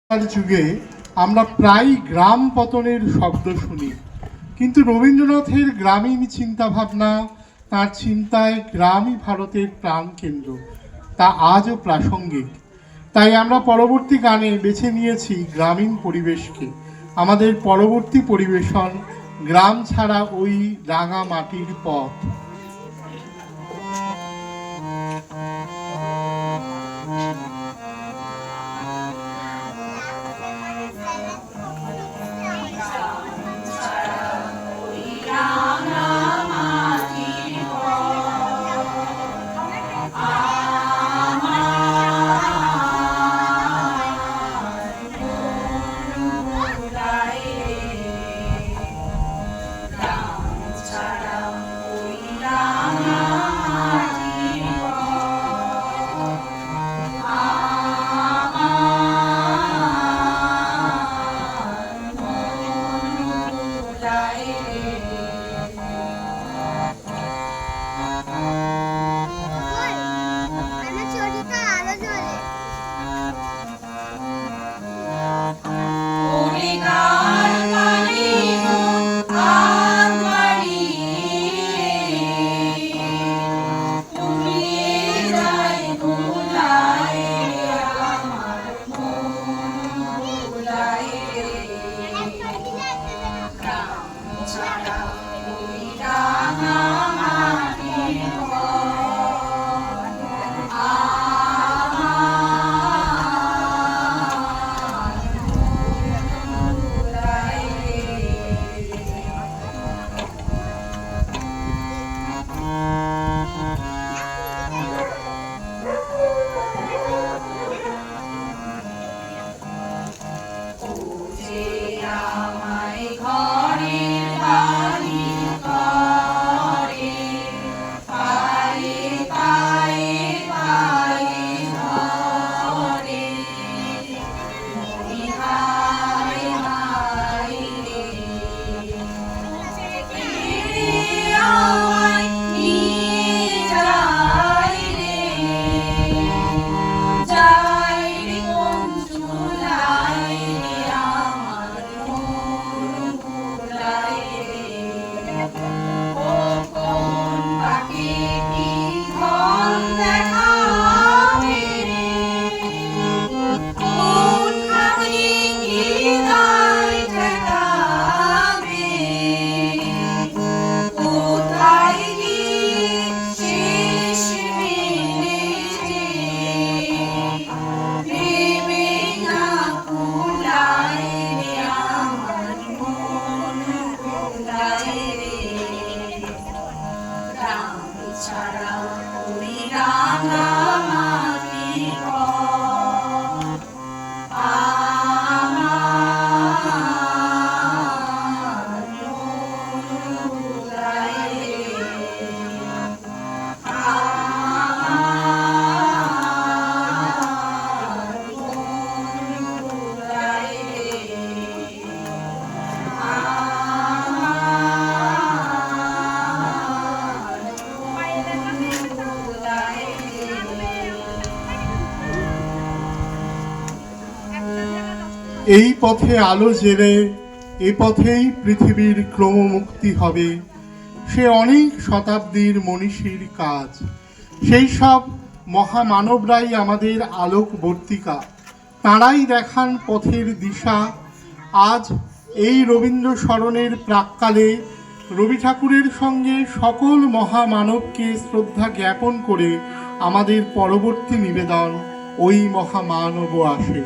যুগে আমরা প্রায় গ্রাম পতনের শব্দ শুনি, কিন্তু রবীন্দ্রনাথের গ্রামীণ চিন্তাভাবনা, তার চিন্তায় গ্রামই ভারতের প্রাণকেন্দ্র, তা আজও প্রাসঙ্গিক। তাই আমরা পরবর্তী গানে বেছে নিয়েছি গ্রামীণ পরিবেশকে। আমাদের পরবর্তী পরিবেশন গ্রাম ছাড়া ওই রাঙা মাটির পথ। এই পথে আলো জেলে এ পথেই পৃথিবীর ক্রমমুক্তি হবে, সে অনেক শতাব্দীর মনীষীর কাজ। সেই সব মহামানবরাই আমাদের আলোকবর্তিকা, তাঁরাই দেখান পথের দিশা। আজ এই রবীন্দ্র স্মরণের প্রাক্কালে রবি ঠাকুরের সঙ্গে সকল মহামানবকে শ্রদ্ধা জ্ঞাপন করে আমাদের পরবর্তী নিবেদন ওই মহামানব আসে।